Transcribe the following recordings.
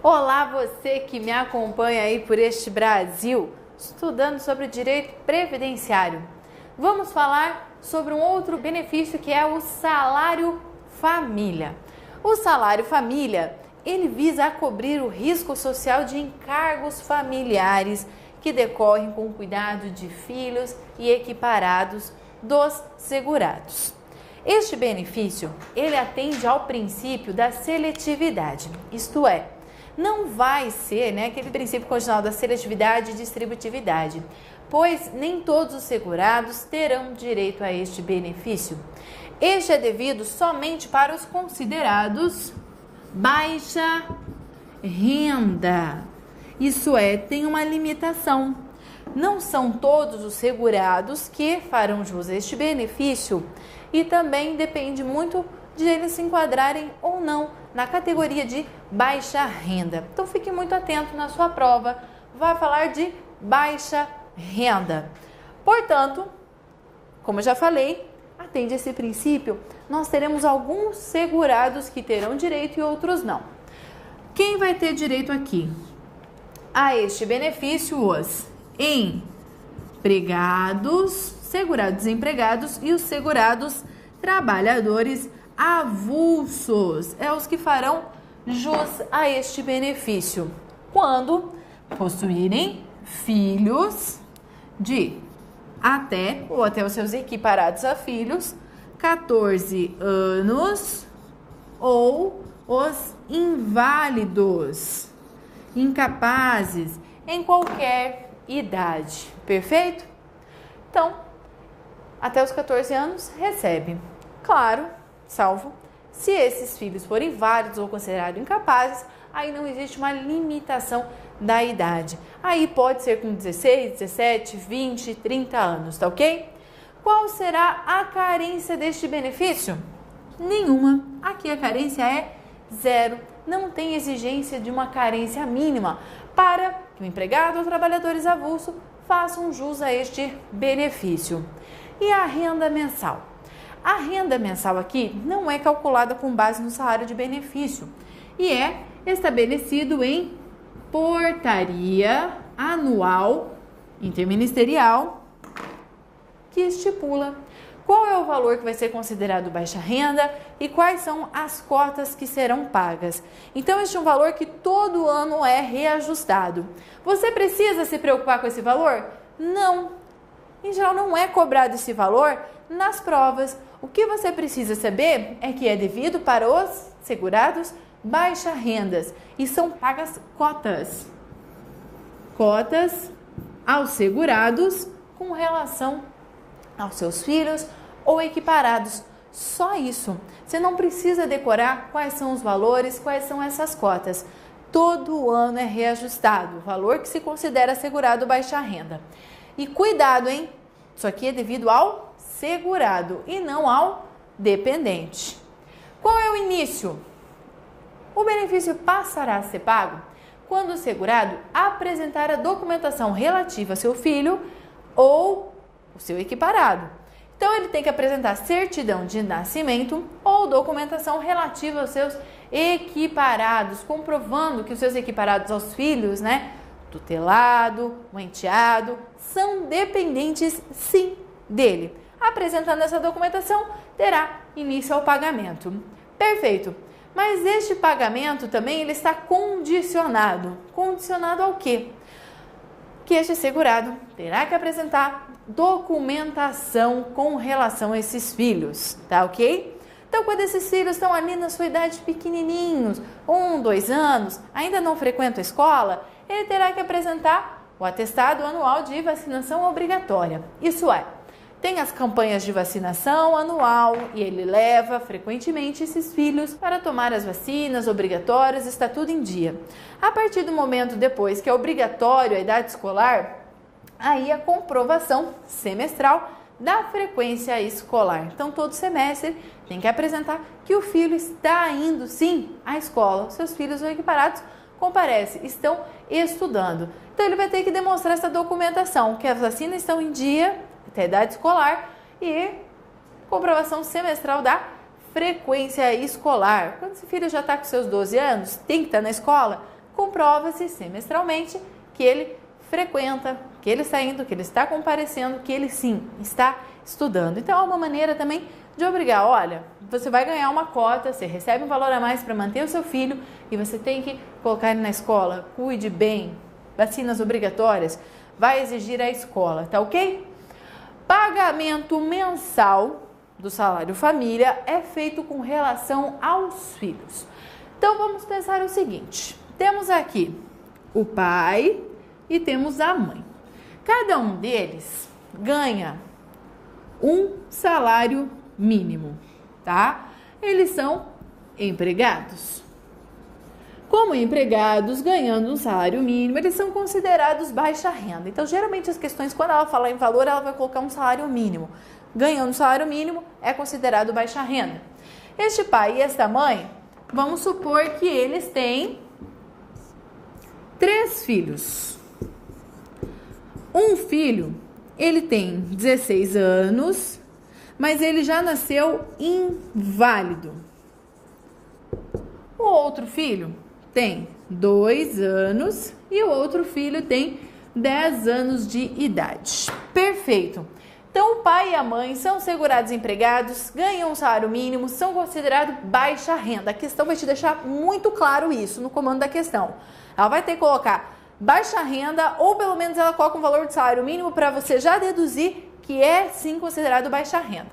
Olá, você que me acompanha aí por este Brasil, estudando sobre direito previdenciário. Vamos falar sobre um outro benefício que é o salário família. O salário família, ele visa a cobrir o risco social de encargos familiares que decorrem com o cuidado de filhos e equiparados dos segurados. Este benefício, ele atende ao princípio da seletividade, isto é, não vai ser aquele princípio condicional da seletividade e distributividade, pois nem todos os segurados terão direito a este benefício. Este é devido somente para os considerados baixa renda. Isso é, tem uma limitação. Não são todos os segurados que farão jus a este benefício e também depende muito de eles se enquadrarem ou não na categoria de baixa renda. Então fique muito atento na sua prova, vai falar de baixa renda. Portanto, como eu já falei, atende esse princípio, nós teremos alguns segurados que terão direito e outros não. Quem vai ter direito aqui a este benefício? Os empregados, segurados desempregados e os segurados trabalhadores avulsos, os que farão jus a este benefício quando possuírem filhos de até os seus equiparados a filhos 14 anos ou os inválidos, incapazes em qualquer idade, perfeito? Então, até os 14 anos recebe, claro, salvo se esses filhos forem válidos ou considerados incapazes, aí não existe uma limitação da idade. Aí pode ser com 16, 17, 20, 30 anos, tá ok? Qual será a carência deste benefício? Nenhuma. Aqui a carência é zero. Não tem exigência de uma carência mínima para que o empregado ou trabalhadores avulsos façam jus a este benefício. E a renda mensal? A renda mensal aqui não é calculada com base no salário de benefício e é estabelecido em portaria anual interministerial que estipula qual é o valor que vai ser considerado baixa renda e quais são as cotas que serão pagas. Então, este é um valor que todo ano é reajustado. Você precisa se preocupar com esse valor? Não. Em geral, não é cobrado esse valor nas provas. O que você precisa saber é que é devido para os segurados baixa rendas e são pagas cotas. Cotas aos segurados com relação aos seus filhos ou equiparados. Só isso. Você não precisa decorar quais são os valores, quais são essas cotas. Todo ano é reajustado o valor que se considera segurado baixa renda. E cuidado, hein? Isso aqui é devido ao segurado e não ao dependente. Qual é o início? O benefício passará a ser pago quando o segurado apresentar a documentação relativa ao seu filho ou o seu equiparado. Então, ele tem que apresentar certidão de nascimento ou documentação relativa aos seus equiparados, comprovando que os seus equiparados aos filhos, tutelado, o enteado, são dependentes, sim, dele. Apresentando essa documentação, terá início ao pagamento. Perfeito. Mas este pagamento também ele está condicionado. Condicionado ao quê? Que este segurado terá que apresentar documentação com relação a esses filhos, tá ok? Então, quando esses filhos estão ali na sua idade pequenininhos, 1, 2 anos, ainda não frequentam a escola, ele terá que apresentar o atestado anual de vacinação obrigatória. Isso é, tem as campanhas de vacinação anual e ele leva frequentemente esses filhos para tomar as vacinas obrigatórias, está tudo em dia. A partir do momento depois que é obrigatório a idade escolar, aí a comprovação semestral da frequência escolar. Então, todo semestre tem que apresentar que o filho está indo sim à escola, seus filhos ou equiparados comparecem, estão estudando. Então, ele vai ter que demonstrar essa documentação, que as vacinas estão em dia, até a idade escolar, e comprovação semestral da frequência escolar. Quando esse filho já está com seus 12 anos, tem que estar na escola? comprova-se semestralmente que ele frequenta, que ele está indo, que ele está comparecendo, que ele sim está estudando. Então é uma maneira também de obrigar, olha, você vai ganhar uma cota, você recebe um valor a mais para manter o seu filho e você tem que colocar ele na escola, cuide bem, vacinas obrigatórias, vai exigir a escola, tá ok? Pagamento mensal do salário família é feito com relação aos filhos. Então vamos pensar o seguinte, temos aqui o pai e temos a mãe. Cada um deles ganha um salário mínimo, tá? Eles são empregados. Como empregados, ganhando um salário mínimo, eles são considerados baixa renda. Então, geralmente as questões, quando ela falar em valor, ela vai colocar um salário mínimo. Ganhando um salário mínimo, é considerado baixa renda. Este pai e esta mãe, vamos supor que eles têm 3 filhos. Um filho, ele tem 16 anos, mas ele já nasceu inválido. O outro filho tem 2 anos e o outro filho tem 10 anos de idade. Perfeito. Então, o pai e a mãe são segurados empregados, ganham um salário mínimo, são considerados baixa renda. A questão vai te deixar muito claro isso no comando da questão. Ela vai ter que colocar baixa renda ou pelo menos ela coloca um valor de salário mínimo para você já deduzir que é sim considerado baixa renda.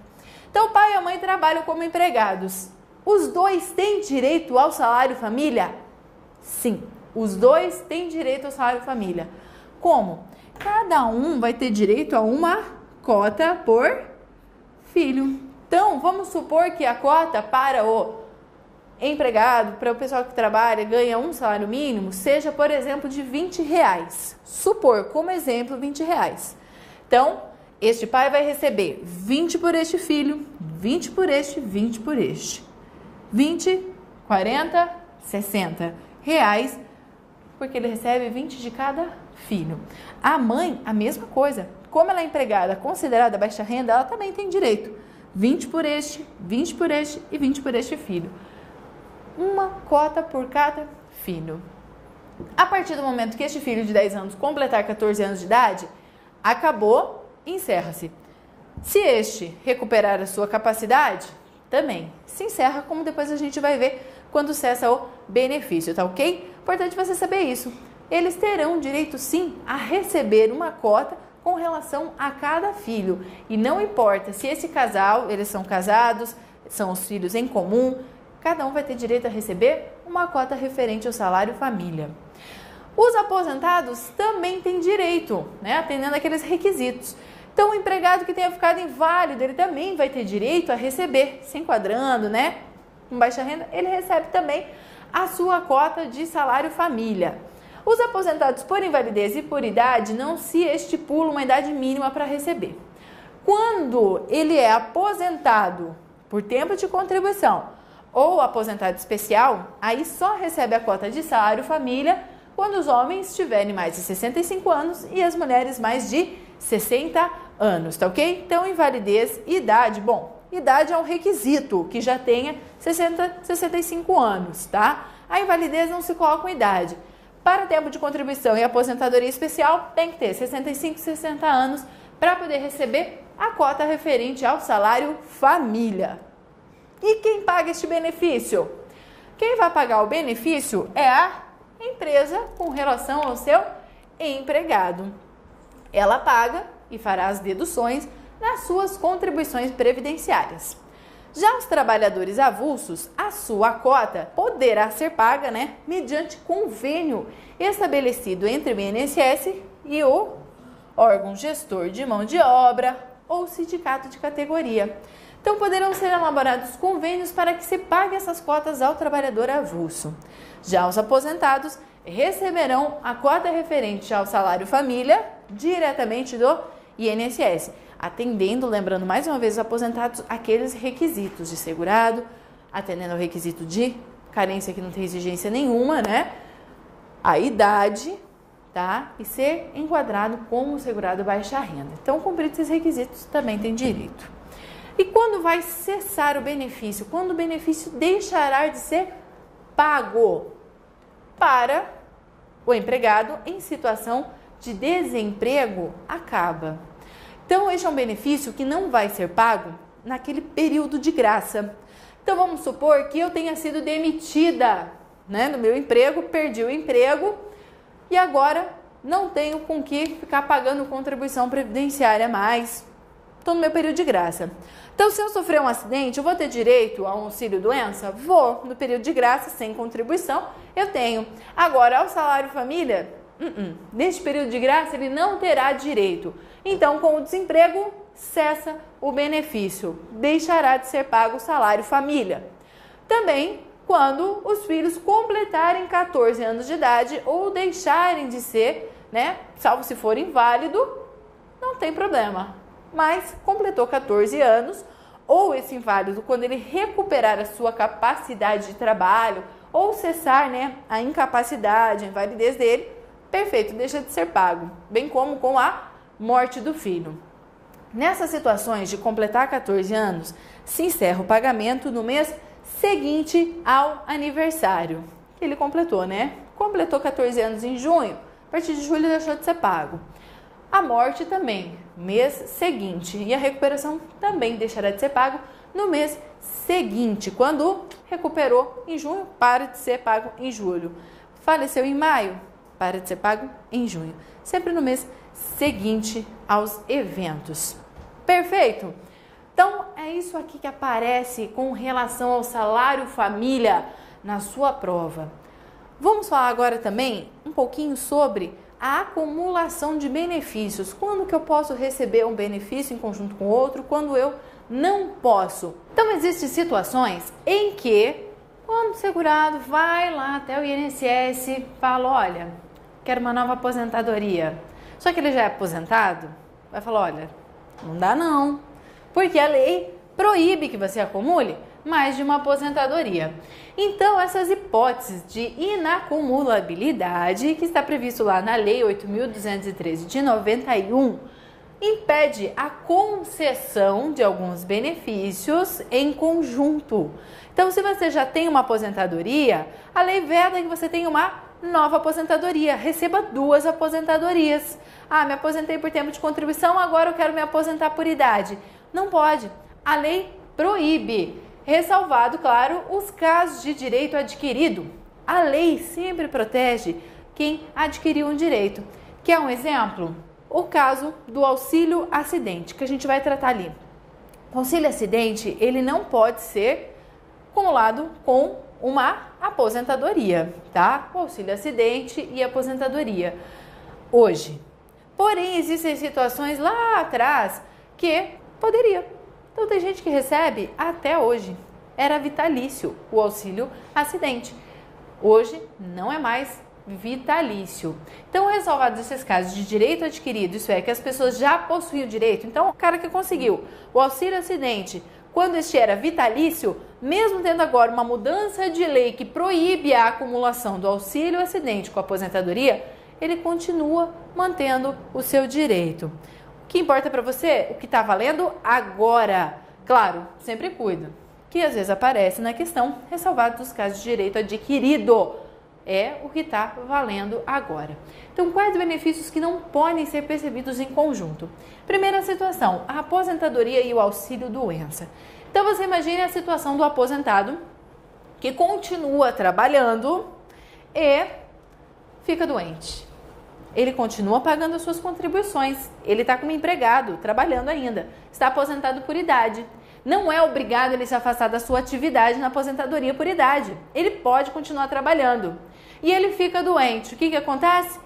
Então, o pai e a mãe trabalham como empregados. Os dois têm direito ao salário família? Sim, os dois têm direito ao salário família. Como? Cada um vai ter direito a uma cota por filho. Então, vamos supor que a cota para o empregado, para o pessoal que trabalha, ganha um salário mínimo, seja, por exemplo, de R$20. Supor, como exemplo, R$20. Então, este pai vai receber 20 por este filho, 20 por este, 20 por este. 20, 40, 60 reais, porque ele recebe 20 de cada filho. A mãe, a mesma coisa. Como ela é empregada considerada baixa renda, ela também tem direito. 20 por este, 20 por este e 20 por este filho. Uma cota por cada filho. A partir do momento que este filho de 10 anos completar 14 anos de idade, acabou, encerra-se. Se este recuperar a sua capacidade, também se encerra, como depois a gente vai ver quando cessa o benefício, tá ok? Importante você saber isso. Eles terão direito sim a receber uma cota com relação a cada filho. E não importa se esse casal, eles são casados, são os filhos em comum, cada um vai ter direito a receber uma cota referente ao salário família. Os aposentados também têm direito, né, atendendo aqueles requisitos. Então, o empregado que tenha ficado inválido, ele também vai ter direito a receber, se enquadrando, né, com baixa renda, ele recebe também a sua cota de salário família. Os aposentados por invalidez e por idade não se estipula uma idade mínima para receber. Quando ele é aposentado por tempo de contribuição ou aposentado especial, aí só recebe a cota de salário família quando os homens tiverem mais de 65 anos e as mulheres mais de 60 anos, tá ok? Então, invalidez e idade, bom, idade é um requisito que já tenha 65 anos, tá? A invalidez não se coloca com idade. Para tempo de contribuição e aposentadoria especial, tem que ter 65, 60 anos para poder receber a cota referente ao salário família. E quem paga este benefício? Quem vai pagar o benefício é a empresa com relação ao seu empregado. Ela paga e fará as deduções nas suas contribuições previdenciárias. Já os trabalhadores avulsos, a sua cota poderá ser paga, né, mediante convênio estabelecido entre o INSS e o órgão gestor de mão de obra ou sindicato de categoria. Então, poderão ser elaborados convênios para que se pague essas cotas ao trabalhador avulso. Já os aposentados receberão a cota referente ao salário família diretamente do INSS, atendendo, lembrando mais uma vez os aposentados, aqueles requisitos de segurado, atendendo ao requisito de carência que não tem exigência nenhuma, né? A idade, tá? E ser enquadrado como segurado baixa renda. Então, cumprir esses requisitos também tem direito. E quando vai cessar o benefício? Quando o benefício deixará de ser pago? Para o empregado em situação de desemprego acaba. Então, este é um benefício que não vai ser pago naquele período de graça. Então, vamos supor que eu tenha sido demitida, no meu emprego, perdi o emprego e agora não tenho com que ficar pagando contribuição previdenciária mais. Estou no meu período de graça. Então, se eu sofrer um acidente, eu vou ter direito ao auxílio-doença? Vou. No período de graça, sem contribuição, eu tenho. Agora, ao salário-família, neste período de graça, ele não terá direito. Então, com o desemprego, cessa o benefício. Deixará de ser pago o salário-família. Também, quando os filhos completarem 14 anos de idade ou deixarem de ser, salvo se for inválido, não tem problema. Mas completou 14 anos, ou esse inválido, quando ele recuperar a sua capacidade de trabalho, ou cessar a incapacidade, a invalidez dele, perfeito, deixa de ser pago, bem como com a morte do filho. Nessas situações de completar 14 anos, se encerra o pagamento no mês seguinte ao aniversário que ele completou, Completou 14 anos em junho, a partir de julho deixou de ser pago. A morte também, mês seguinte, e a recuperação também deixará de ser pago no mês seguinte. Quando recuperou em junho, para de ser pago em julho. Faleceu em maio, para de ser pago em junho. Sempre no mês seguinte aos eventos. Perfeito? Então, é isso aqui que aparece com relação ao salário família na sua prova. Vamos falar agora também um pouquinho sobre a acumulação de benefícios. Quando que eu posso receber um benefício em conjunto com outro, quando eu não posso. Então, existem situações em que, quando o segurado vai lá até o INSS e fala, olha, quero uma nova aposentadoria. Só que ele já é aposentado, vai falar, olha, não dá não, porque a lei proíbe que você acumule mais de uma aposentadoria. Então, essas hipóteses de inacumulabilidade, que está previsto lá na Lei 8.213 de 91, impede a concessão de alguns benefícios em conjunto. Então, se você já tem uma aposentadoria, a lei veda que você tenha uma nova aposentadoria, receba 2 aposentadorias. Ah, me aposentei por tempo de contribuição, agora eu quero me aposentar por idade. Não pode. A lei proíbe. Ressalvado, claro, os casos de direito adquirido. A lei sempre protege quem adquiriu um direito. Quer um exemplo? O caso do auxílio acidente, que a gente vai tratar ali. O auxílio acidente, ele não pode ser acumulado com uma aposentadoria, tá? O auxílio acidente e aposentadoria. Hoje. Porém, existem situações lá atrás que poderia. Então, tem gente que recebe até hoje. Era vitalício o auxílio acidente. Hoje não é mais vitalício. Então, ressalvados esses casos de direito adquirido, isso é, que as pessoas já possuíam direito. Então, o cara que conseguiu o auxílio acidente, quando este era vitalício, mesmo tendo agora uma mudança de lei que proíbe a acumulação do auxílio acidente com a aposentadoria, ele continua mantendo o seu direito. O que importa para você? O que está valendo agora. Claro, sempre cuida, que às vezes aparece na questão ressalvado dos casos de direito adquirido. É o que está valendo agora. Então, quais benefícios que não podem ser percebidos em conjunto? Primeira situação, a aposentadoria e o auxílio-doença. Então, você imagine a situação do aposentado que continua trabalhando e fica doente. Ele continua pagando as suas contribuições. Ele está como empregado, trabalhando ainda. Está aposentado por idade. Não é obrigado ele se afastar da sua atividade na aposentadoria por idade. Ele pode continuar trabalhando. E ele fica doente. O que acontece?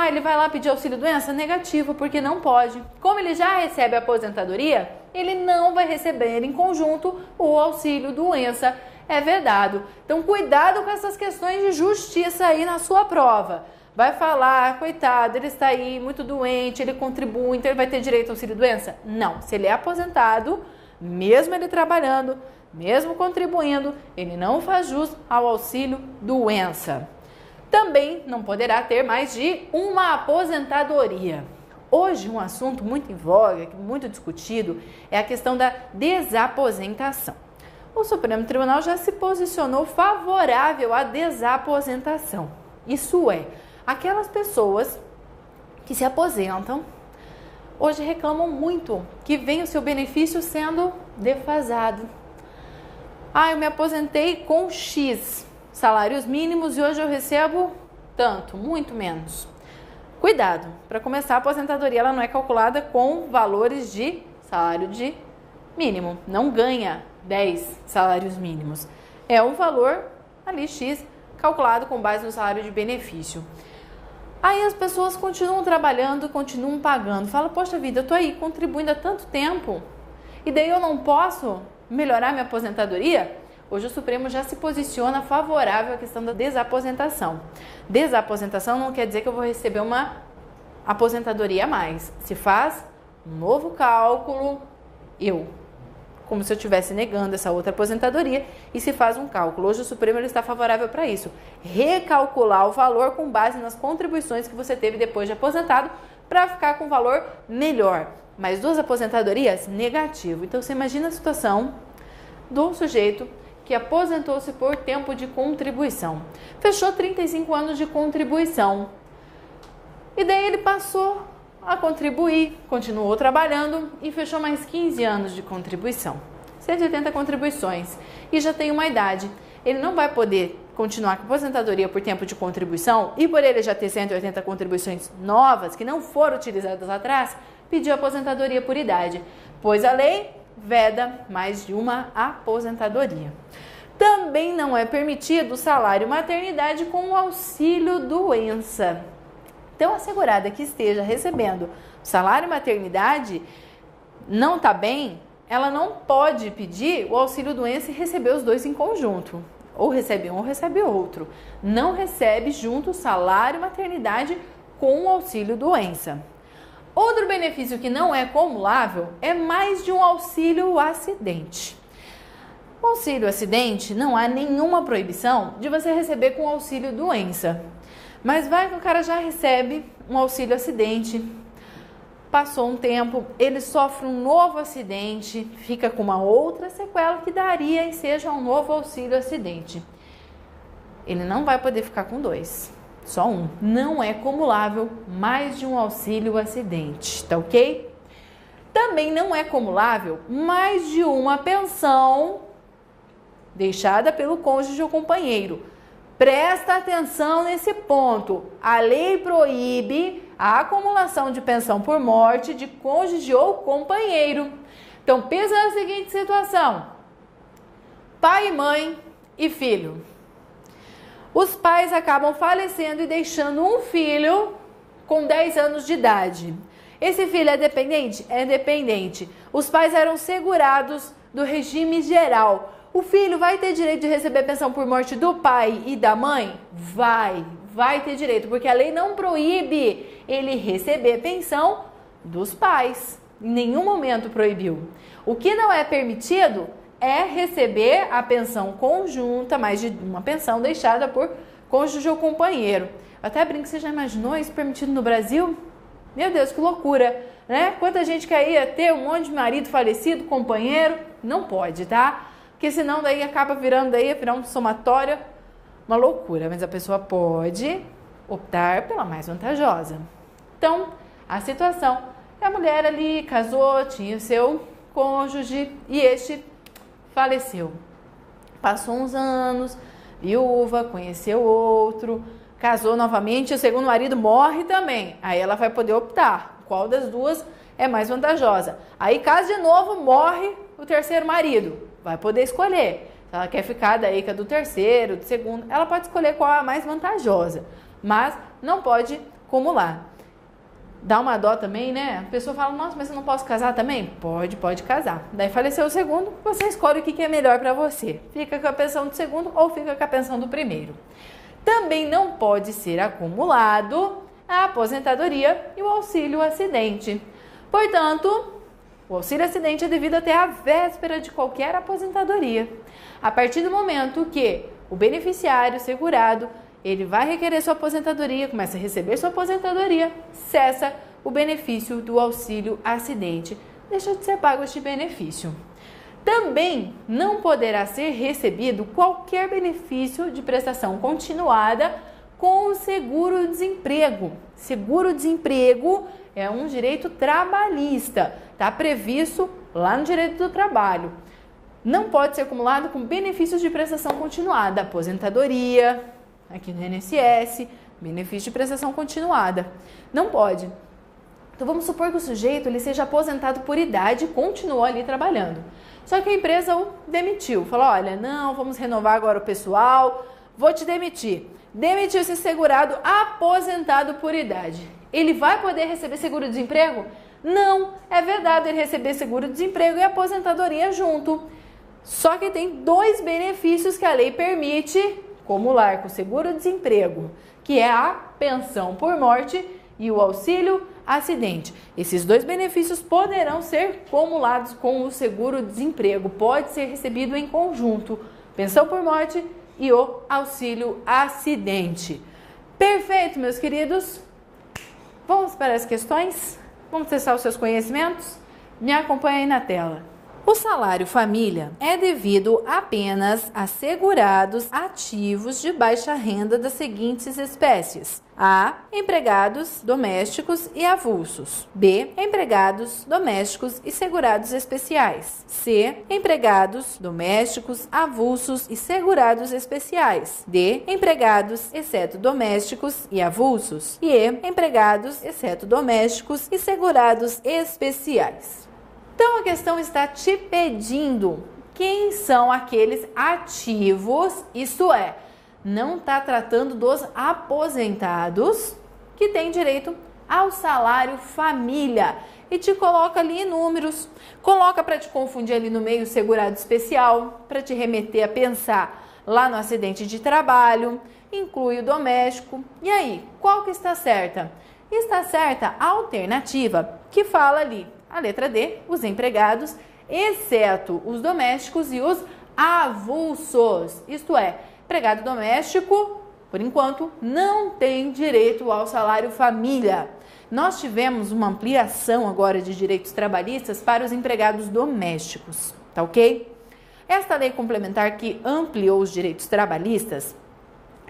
Ele vai lá pedir auxílio-doença? Negativo, porque não pode. Como ele já recebe a aposentadoria, ele não vai receber em conjunto o auxílio-doença. É vedado. Então, cuidado com essas questões de justiça aí na sua prova. Vai falar, coitado, ele está aí muito doente, ele contribui, então ele vai ter direito ao auxílio-doença? Não. Se ele é aposentado, mesmo ele trabalhando, mesmo contribuindo, ele não faz jus ao auxílio-doença. Também não poderá ter mais de uma aposentadoria. Hoje, um assunto muito em voga, muito discutido, é a questão da desaposentação. O Supremo Tribunal já se posicionou favorável à desaposentação. Isso é, Aquelas pessoas que se aposentam, hoje reclamam muito que vem o seu benefício sendo defasado. Ah, eu me aposentei com X salários mínimos e hoje eu recebo tanto, muito menos. Cuidado, para começar, a aposentadoria ela não é calculada com valores de salário de mínimo. Não ganha 10 salários mínimos. É um valor ali X calculado com base no salário de benefício. Aí as pessoas continuam trabalhando, continuam pagando. Fala, poxa vida, eu tô aí contribuindo há tanto tempo e daí eu não posso melhorar minha aposentadoria? Hoje o Supremo já se posiciona favorável à questão da desaposentação. Desaposentação não quer dizer que eu vou receber uma aposentadoria a mais. Se faz um novo cálculo, como se eu estivesse negando essa outra aposentadoria, e se faz um cálculo. Hoje o Supremo ele está favorável para isso. Recalcular o valor com base nas contribuições que você teve depois de aposentado para ficar com um valor melhor. Mas duas aposentadorias, negativo. Então você imagina a situação do sujeito que aposentou-se por tempo de contribuição. Fechou 35 anos de contribuição. E daí ele passou a contribuir, continuou trabalhando e fechou mais 15 anos de contribuição. 180 contribuições. E já tem uma idade. Ele não vai poder continuar com a aposentadoria por tempo de contribuição e por ele já ter 180 contribuições novas que não foram utilizadas lá atrás, pedir aposentadoria por idade, pois a lei veda mais de uma aposentadoria. Também não é permitido o salário maternidade com o auxílio doença. Então, a segurada que esteja recebendo o salário maternidade não está bem, ela não pode pedir o auxílio doença e receber os dois em conjunto. Ou recebe um ou recebe outro. Não recebe junto o salário maternidade com o auxílio doença. Outro benefício que não é acumulável é mais de um auxílio acidente. O auxílio acidente não há nenhuma proibição de você receber com auxílio doença. Mas vai que o cara já recebe um auxílio acidente, passou um tempo, ele sofre um novo acidente, fica com uma outra sequela que daria e seja um novo auxílio acidente. Ele não vai poder ficar com dois. Só um. Não é acumulável mais de um auxílio acidente, tá ok? Também não é acumulável mais de uma pensão deixada pelo cônjuge ou companheiro. Presta atenção nesse ponto. A lei proíbe a acumulação de pensão por morte de cônjuge ou companheiro. Então, pensa na seguinte situação. Pai, mãe e filho. Os pais acabam falecendo e deixando um filho com 10 anos de idade. Esse filho é dependente? É dependente. Os pais eram segurados do regime geral. O filho vai ter direito de receber pensão por morte do pai e da mãe? Vai ter direito, porque a lei não proíbe ele receber pensão dos pais. Em nenhum momento proibiu. O que não é permitido é receber a pensão conjunta, mais de uma pensão deixada por cônjuge ou companheiro. Até brinco, você já imaginou isso permitido no Brasil? Meu Deus, que loucura, né? Quanta gente queria ter um monte de marido falecido, companheiro, não pode, tá? Porque senão daí acaba virando um somatório, uma loucura. Mas a pessoa pode optar pela mais vantajosa. Então, a situação é a mulher ali casou, tinha o seu cônjuge e este faleceu. Passou uns anos, viúva, conheceu outro, casou novamente, o segundo marido morre também. Aí ela vai poder optar qual das duas é mais vantajosa. Aí casa de novo, morre o terceiro marido. Vai poder escolher. Se ela quer ficar daí com a do terceiro, do segundo, ela pode escolher qual é a mais vantajosa. Mas não pode acumular. Dá uma dó também, né? A pessoa fala, nossa, mas eu não posso casar também? Pode casar. Daí faleceu o segundo, você escolhe o que é melhor para você. Fica com a pensão do segundo ou fica com a pensão do primeiro. Também não pode ser acumulado a aposentadoria e o auxílio acidente. Portanto, o auxílio acidente é devido até a véspera de qualquer aposentadoria. A partir do momento que o beneficiário segurado ele vai requerer sua aposentadoria, começa a receber sua aposentadoria, cessa o benefício do auxílio acidente. Deixa de ser pago este benefício. Também não poderá ser recebido qualquer benefício de prestação continuada com o seguro-desemprego. Seguro-desemprego é um direito trabalhista, está previsto lá no direito do trabalho. Não pode ser acumulado com benefícios de prestação continuada, aposentadoria, aqui no INSS, benefício de prestação continuada. Não pode. Então vamos supor que o sujeito ele seja aposentado por idade e continuou ali trabalhando. Só que a empresa o demitiu, falou, olha, não, vamos renovar agora o pessoal, vou te demitir. Demitiu esse segurado aposentado por idade. Ele vai poder receber seguro-desemprego? Não, é verdade ele receber seguro-desemprego e aposentadoria junto. Só que tem dois benefícios que a lei permite acumular com o seguro-desemprego, que é a pensão por morte e o auxílio acidente. Esses dois benefícios poderão ser acumulados com o seguro-desemprego. Pode ser recebido em conjunto, pensão por morte e o auxílio acidente. Perfeito, meus queridos. Vamos para as questões? Vamos testar os seus conhecimentos? Me acompanhe aí na tela. O salário família é devido apenas a segurados ativos de baixa renda das seguintes espécies: A. Empregados domésticos e avulsos. B. Empregados domésticos e segurados especiais. C. Empregados domésticos, avulsos e segurados especiais. D. Empregados, exceto domésticos e avulsos. E E. Empregados, exceto domésticos e segurados especiais. Então, a questão está te pedindo quem são aqueles ativos, isto é, não está tratando dos aposentados que têm direito ao salário família. E te coloca ali em números, coloca para te confundir ali no meio segurado especial, para te remeter a pensar lá no acidente de trabalho, inclui o doméstico. E aí, qual que está certa? Está certa a alternativa que fala ali. A letra D, os empregados, exceto os domésticos e os avulsos. Isto é, empregado doméstico, por enquanto, não tem direito ao salário família. Nós tivemos uma ampliação agora de direitos trabalhistas para os empregados domésticos, tá ok? Esta lei complementar que ampliou os direitos trabalhistas,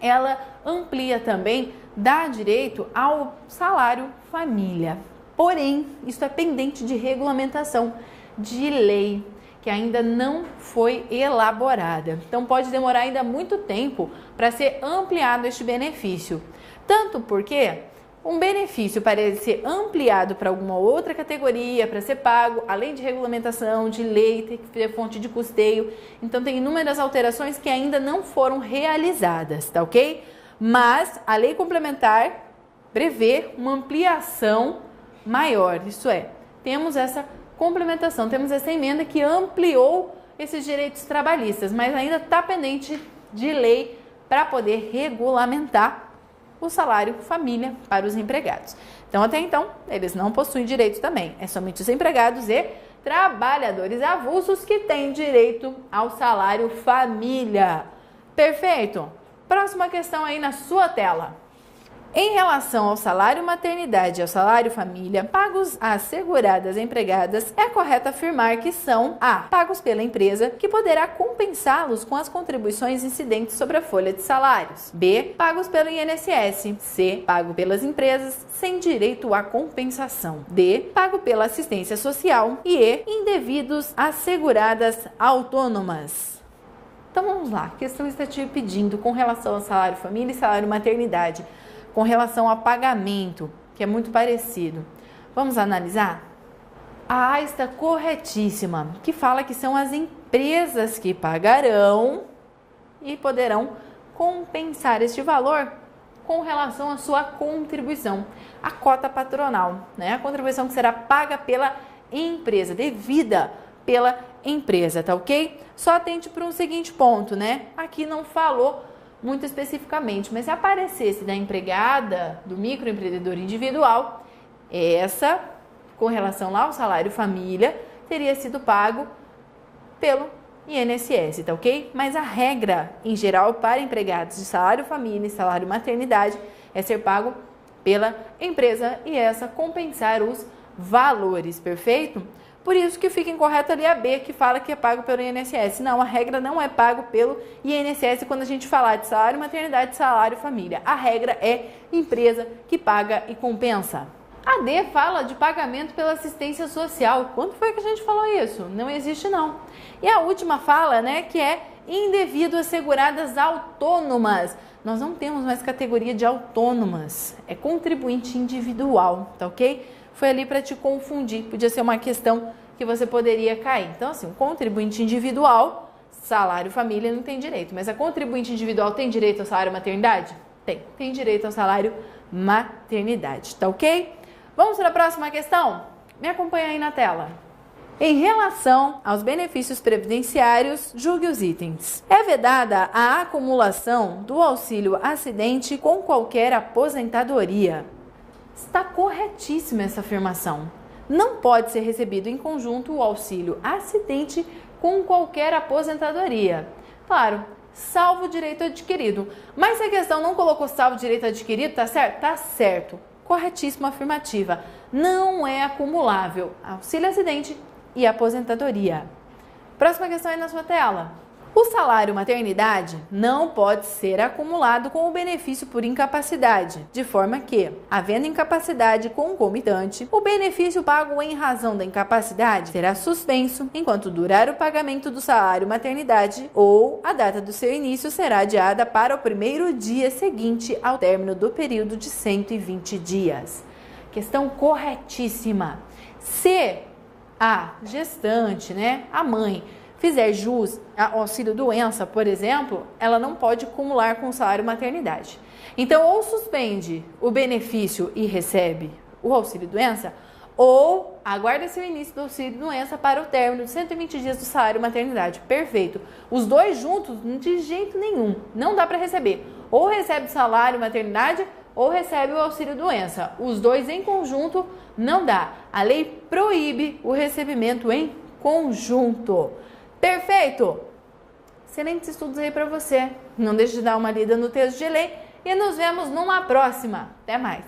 ela amplia também, dá direito ao salário família. Porém, isso é pendente de regulamentação, de lei, que ainda não foi elaborada. Então, pode demorar ainda muito tempo para ser ampliado este benefício. Tanto porque um benefício para ele ser ampliado para alguma outra categoria, para ser pago, além de regulamentação, de lei, tem que ter fonte de custeio. Então, tem inúmeras alterações que ainda não foram realizadas, tá ok? Mas a lei complementar prevê uma ampliação maior, isso é, temos essa complementação, temos essa emenda que ampliou esses direitos trabalhistas, mas ainda está pendente de lei para poder regulamentar o salário família para os empregados. Então, até então, eles não possuem direito também, é somente os empregados e trabalhadores avulsos que têm direito ao salário família. Perfeito? Próxima questão aí na sua tela. Em relação ao salário maternidade e ao salário família, pagos às seguradas empregadas, é correto afirmar que são A. Pagos pela empresa, que poderá compensá-los com as contribuições incidentes sobre a folha de salários. B. Pagos pelo INSS. C. Pago pelas empresas, sem direito à compensação. D. Pago pela assistência social. E E. Indevidos às seguradas autônomas. Então vamos lá, a questão está te pedindo com relação ao salário família e salário maternidade, com relação a pagamento, que é muito parecido. Vamos analisar? A A está corretíssima, que fala que são as empresas que pagarão e poderão compensar este valor com relação à sua contribuição, a cota patronal, né? A contribuição que será paga pela empresa, devida pela empresa, tá ok? Só atente para um seguinte ponto, né? Aqui não falou muito especificamente, mas se aparecesse da empregada, do microempreendedor individual, essa, com relação lá ao salário família, teria sido pago pelo INSS, tá ok? Mas a regra, em geral, para empregados de salário família e salário maternidade, é ser pago pela empresa e essa compensar os valores, perfeito? Por isso que fica incorreto ali a B, que fala que é pago pelo INSS. Não, a regra não é pago pelo INSS quando a gente falar de salário maternidade, salário família. A regra é empresa que paga e compensa. A D fala de pagamento pela assistência social. Quando foi que a gente falou isso? Não existe não. E a última fala, né, que é indevido às seguradas autônomas. Nós não temos mais categoria de autônomas. É contribuinte individual, tá ok? Foi ali para te confundir. Podia ser uma questão que você poderia cair. Então, assim, um contribuinte individual, salário família não tem direito. Mas a contribuinte individual tem direito ao salário maternidade? Tem direito ao salário maternidade, tá ok? Vamos para a próxima questão? Me acompanha aí na tela. Em relação aos benefícios previdenciários, julgue os itens. É vedada a acumulação do auxílio acidente com qualquer aposentadoria. Está corretíssima essa afirmação. Não pode ser recebido em conjunto o auxílio acidente com qualquer aposentadoria. Claro, salvo o direito adquirido. Mas se a questão não colocou salvo direito adquirido, tá certo? Tá certo. Corretíssima afirmativa. Não é acumulável auxílio acidente e aposentadoria. Próxima questão aí na sua tela. O salário maternidade não pode ser acumulado com o benefício por incapacidade, de forma que, havendo incapacidade concomitante, o benefício pago em razão da incapacidade será suspenso enquanto durar o pagamento do salário maternidade ou a data do seu início será adiada para o primeiro dia seguinte ao término do período de 120 dias. Questão corretíssima. Se a gestante, né, a mãe, fizer jus ao auxílio-doença, por exemplo, ela não pode acumular com o salário maternidade. Então, ou suspende o benefício e recebe o auxílio-doença, ou aguarda seu início do auxílio-doença para o término de 120 dias do salário maternidade. Perfeito. Os dois juntos, de jeito nenhum, não dá para receber. Ou recebe o salário maternidade, ou recebe o auxílio-doença. Os dois em conjunto não dá. A lei proíbe o recebimento em conjunto. Perfeito! Excelentes estudos aí para você. Não deixe de dar uma lida no texto de lei e nos vemos numa próxima. Até mais!